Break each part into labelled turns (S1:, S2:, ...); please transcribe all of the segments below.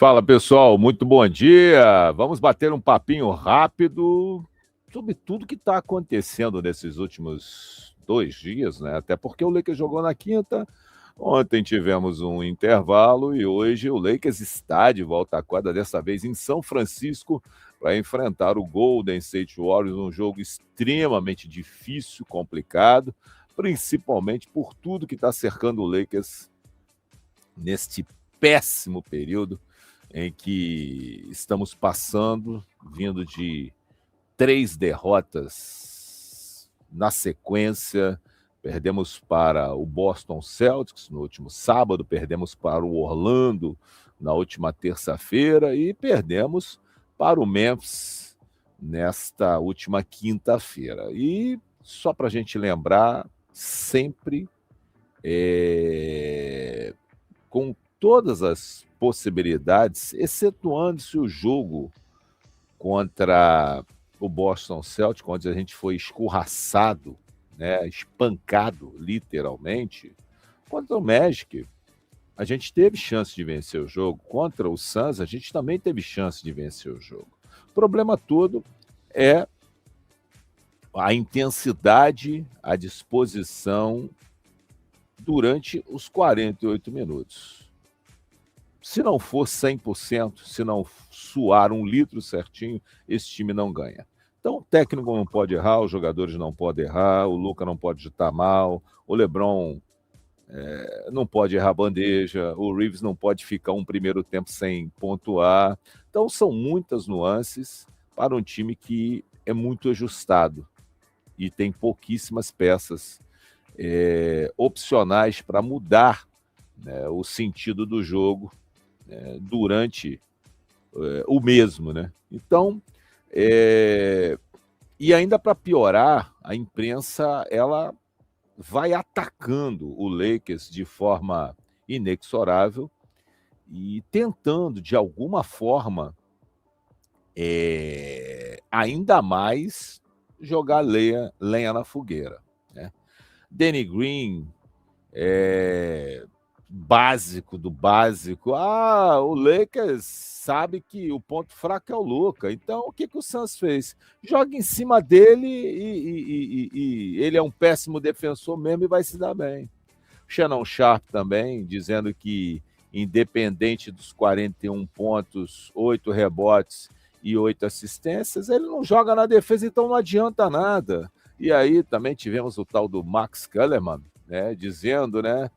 S1: Fala pessoal, muito bom dia. Vamos bater um papinho rápido sobre tudo que está acontecendo nesses últimos 2 dias, né? Até porque o Lakers jogou na quinta, ontem tivemos um intervalo e hoje o Lakers está de volta à quadra, dessa vez em São Francisco, para enfrentar o Golden State Warriors, um jogo extremamente difícil, complicado, principalmente por tudo que está cercando o Lakers neste péssimo período em que estamos passando, vindo de 3 derrotas na sequência. Perdemos para o Boston Celtics no último sábado, perdemos para o Orlando na última terça-feira e perdemos para o Memphis nesta última quinta-feira. E só para a gente lembrar, sempre com todas as possibilidades, excetuando-se o jogo contra o Boston Celtics, onde a gente foi escorraçado, né, espancado, literalmente. Contra o Magic, a gente teve chance de vencer o jogo. Contra o Suns, a gente também teve chance de vencer o jogo. O problema todo é a intensidade, a disposição durante os 48 minutos. Se não for 100%, se não suar 1 litro certinho, esse time não ganha. Então o técnico não pode errar, os jogadores não podem errar, o Luka não pode estar mal, o LeBron não pode errar bandeja, o Reeves não pode ficar um primeiro tempo sem pontuar. Então são muitas nuances para um time que é muito ajustado e tem pouquíssimas peças opcionais para mudar, né, o sentido do jogo durante o mesmo, né? Então, e ainda para piorar, a imprensa ela vai atacando o Lakers de forma inexorável e tentando, de alguma forma, ainda mais jogar lenha na fogueira, né? Danny Green, básico do básico. O Lakers sabe que o ponto fraco é o Luka. Então, o que o Suns fez? Joga em cima dele e ele é um péssimo defensor mesmo e vai se dar bem. Shannon Sharp também, dizendo que independente dos 41 pontos, 8 rebotes e 8 assistências, ele não joga na defesa, então não adianta nada. E aí também tivemos o tal do Max Kellerman, né, dizendo, né,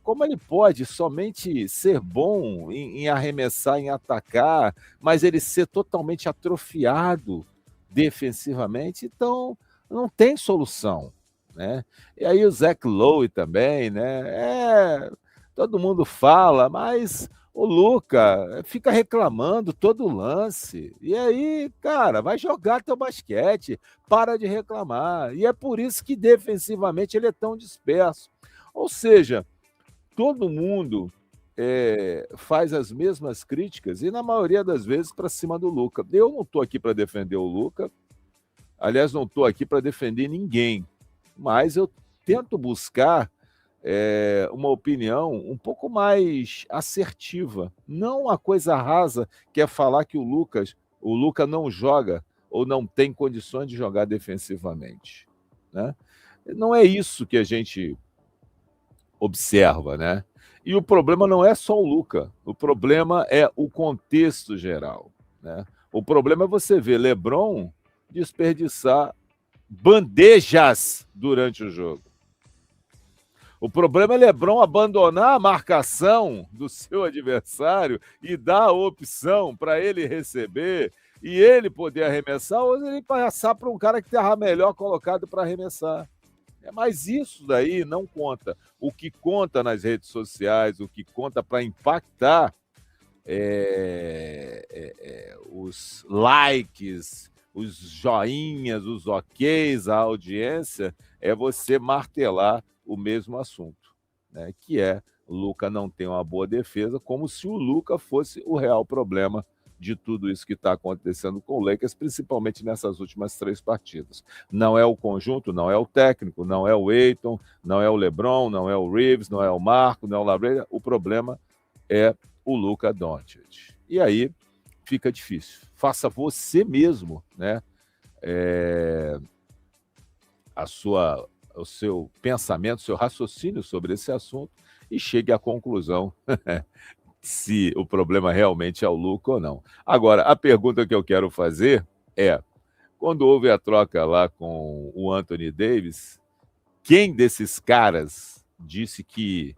S1: como ele pode somente ser bom em arremessar, em atacar, mas ele ser totalmente atrofiado defensivamente, então não tem solução, né? E aí o Zach Lowe também, né? Todo mundo fala, mas o Luka fica reclamando todo lance. E aí, cara, vai jogar teu basquete, para de reclamar. E é por isso que defensivamente ele é tão disperso. Ou seja, todo mundo faz as mesmas críticas e, na maioria das vezes, para cima do Luka. Eu não estou aqui para defender o Luka, aliás, não estou aqui para defender ninguém, mas eu tento buscar uma opinião um pouco mais assertiva, não uma coisa rasa que é falar que o Luka não joga ou não tem condições de jogar defensivamente, né? Não é isso que a gente observa, né? E o problema não é só o Luka, o problema é o contexto geral, né? O problema é você ver LeBron desperdiçar bandejas durante o jogo. O problema é LeBron abandonar a marcação do seu adversário e dar a opção para ele receber e ele poder arremessar ou ele passar para um cara que estava melhor colocado para arremessar. Mas isso daí não conta. O que conta nas redes sociais, o que conta para impactar os likes, os joinhas, os oks, a audiência, é você martelar o mesmo assunto, né? Que é o Luka não tem uma boa defesa, como se o Luka fosse o real problema de tudo isso que está acontecendo com o Lakers, principalmente nessas últimas 3 partidas. Não é o conjunto, não é o técnico, não é o Ayton, não é o LeBron, não é o Reeves, não é o Marco, não é o Labreira. O problema é o Luka Doncic. E aí fica difícil. Faça você mesmo, né? O seu pensamento, o seu raciocínio sobre esse assunto e chegue à conclusão se o problema realmente é o Luka ou não. Agora, a pergunta que eu quero fazer é: quando houve a troca lá com o Anthony Davis, quem desses caras disse que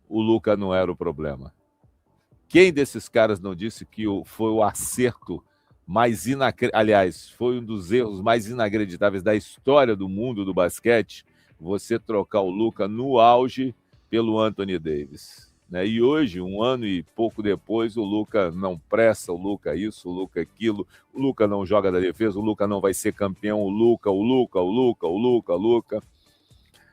S1: o Luka não era o problema? Quem desses caras não disse que foi o acerto mais aliás, foi um dos erros mais inacreditáveis da história do mundo do basquete, você trocar o Luka no auge pelo Anthony Davis, né? E hoje, um ano e pouco depois, o Luka não presta, o Luka isso, o Luka aquilo, o Luka não joga da defesa, o Luka não vai ser campeão, o Luka.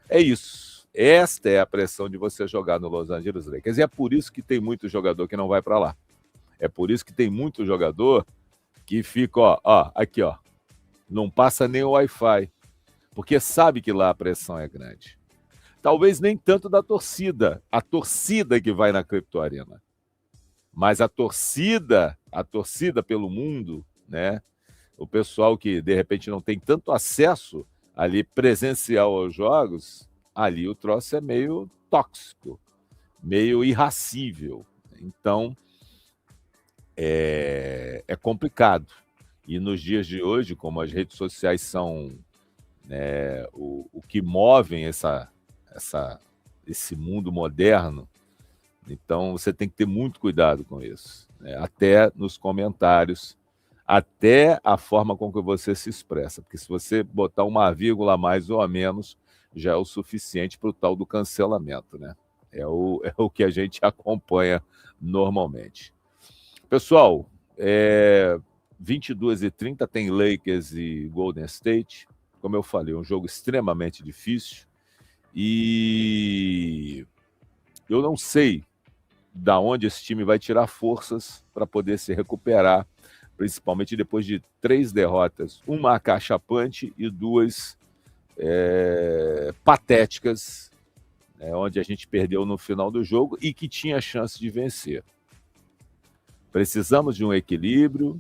S1: É isso. Esta é a pressão de você jogar no Los Angeles Lakers. E é por isso que tem muito jogador que não vai para lá. É por isso que tem muito jogador que fica, aqui, não passa nem o Wi-Fi, porque sabe que lá a pressão é grande. Talvez nem tanto da torcida, a torcida que vai na Crypto Arena, mas a torcida pelo mundo, né? O pessoal que de repente não tem tanto acesso ali presencial aos jogos, ali o troço é meio tóxico, meio irracível. Então, é complicado. E nos dias de hoje, como as redes sociais são, né, o que movem esse mundo moderno, então você tem que ter muito cuidado com isso, né? Até nos comentários, até a forma com que você se expressa, porque se você botar uma vírgula a mais ou a menos, já é o suficiente para o tal do cancelamento, né? É o que a gente acompanha normalmente. Pessoal, 22h30 tem Lakers e Golden State. Como eu falei, um jogo extremamente difícil. E eu não sei da onde esse time vai tirar forças para poder se recuperar, principalmente depois de 3 derrotas, uma acachapante e 2 patéticas, né, onde a gente perdeu no final do jogo e que tinha chance de vencer. Precisamos de um equilíbrio,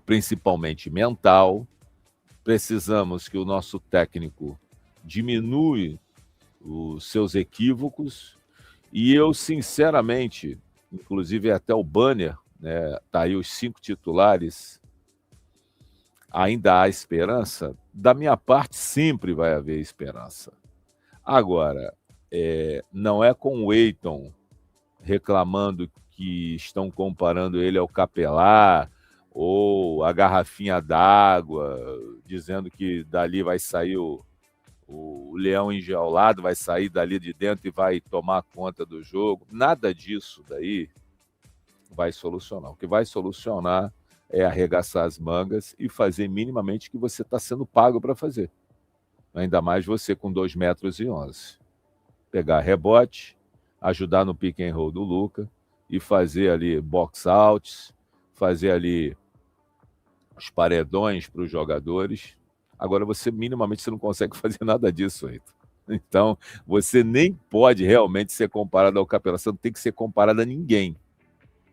S1: principalmente mental. Precisamos que o nosso técnico diminua os seus equívocos. E eu, sinceramente, inclusive até o banner, né, tá aí os 5 titulares, ainda há esperança. Da minha parte, sempre vai haver esperança. Agora, não é com o Ayton reclamando que estão comparando ele ao Capelá, ou a garrafinha d'água, dizendo que dali vai sair o leão enjaulado, vai sair dali de dentro e vai tomar conta do jogo. Nada disso daí vai solucionar. O que vai solucionar é arregaçar as mangas e fazer minimamente o que você está sendo pago para fazer. Ainda mais você com 2,11 metros. Pegar rebote, ajudar no pick and roll do Luka e fazer ali box outs, fazer ali os paredões para os jogadores. Agora, você minimamente não consegue fazer nada disso, Ayrton. Então, você nem pode realmente ser comparado ao Capelá. Você não tem que ser comparado a ninguém,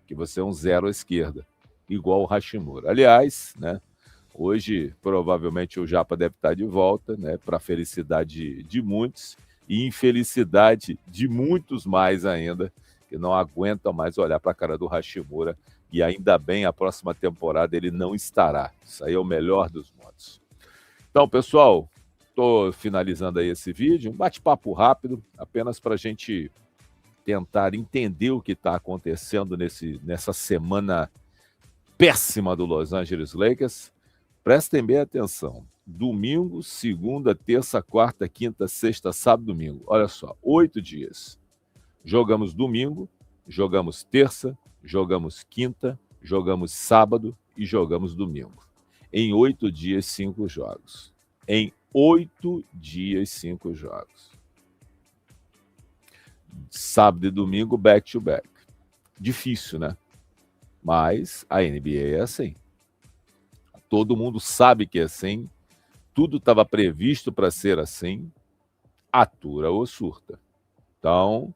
S1: que você é um zero à esquerda, igual o Hashimura. Aliás, né, hoje, provavelmente, o Japa deve estar de volta, né, para a felicidade de muitos e infelicidade de muitos mais ainda, que não aguentam mais olhar para a cara do Hashimura. E ainda bem, a próxima temporada ele não estará. Isso aí é o melhor dos modos. Então, pessoal, estou finalizando aí esse vídeo. Um bate-papo rápido, apenas para a gente tentar entender o que está acontecendo nessa semana péssima do Los Angeles Lakers. Prestem bem atenção. Domingo, segunda, terça, quarta, quinta, sexta, sábado, domingo. Olha só, 8 dias. Jogamos domingo, jogamos terça, jogamos quinta, jogamos sábado e jogamos domingo. Em 8 dias, 5 jogos. Em 8 dias, 5 jogos. Sábado e domingo, back-to-back. Difícil, né? Mas a NBA é assim. Todo mundo sabe que é assim. Tudo estava previsto para ser assim. Atura ou surta. Então,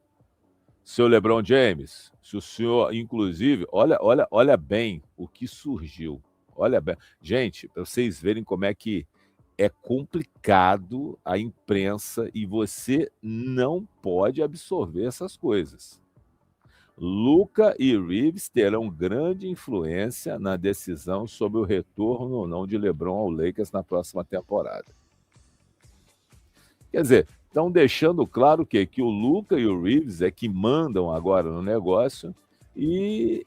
S1: Seu LeBron James, se o senhor, inclusive, olha bem o que surgiu. Olha bem. Gente, para vocês verem como é que é complicado a imprensa e você não pode absorver essas coisas. Luka e Reeves terão grande influência na decisão sobre o retorno ou não de LeBron ao Lakers na próxima temporada. Quer dizer, estão deixando claro que o Luka e o Reeves é que mandam agora no negócio e,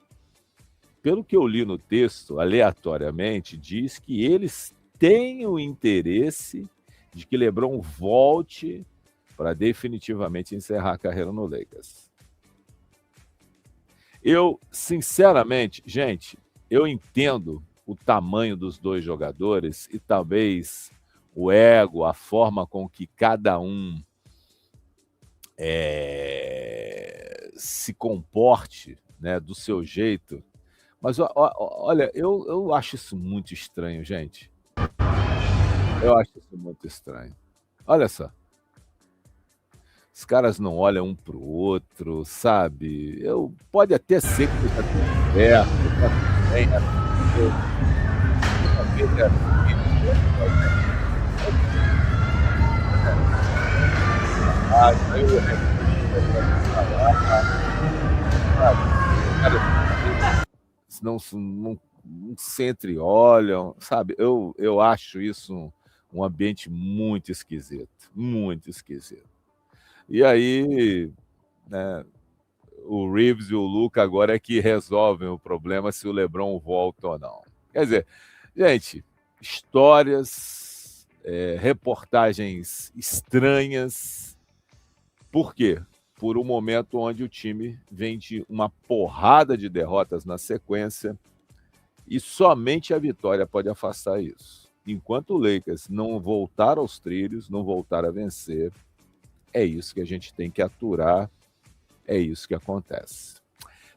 S1: pelo que eu li no texto, aleatoriamente, diz que eles têm o interesse de que LeBron volte para definitivamente encerrar a carreira no Lakers. Eu, sinceramente, gente, eu entendo o tamanho dos dois jogadores e talvez o ego, a forma com que cada um se comporte, né, do seu jeito. Mas olha, eu acho isso muito estranho, gente. Eu acho isso muito estranho. Olha só. Os caras não olham um para o outro, sabe? Pode até ser que esteja tudo certo, tá tudo bem, né? Não se entreolham, sabe? Eu acho isso um ambiente muito esquisito, muito esquisito. E aí, né, o Reeves e o Luka agora é que resolvem o problema se o LeBron volta ou não. Quer dizer, gente, histórias, reportagens estranhas. Por quê? Por um momento onde o time vem de uma porrada de derrotas na sequência e somente a vitória pode afastar isso. Enquanto o Lakers não voltar aos trilhos, não voltar a vencer, é isso que a gente tem que aturar, é isso que acontece.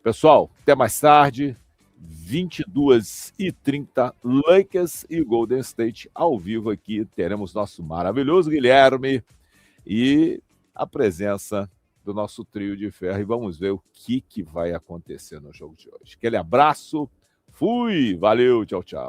S1: Pessoal, até mais tarde, 22h30, Lakers e Golden State ao vivo aqui. Teremos nosso maravilhoso Guilherme e a presença do nosso trio de ferro. E vamos ver o que vai acontecer no jogo de hoje. Aquele abraço, fui, valeu, tchau, tchau.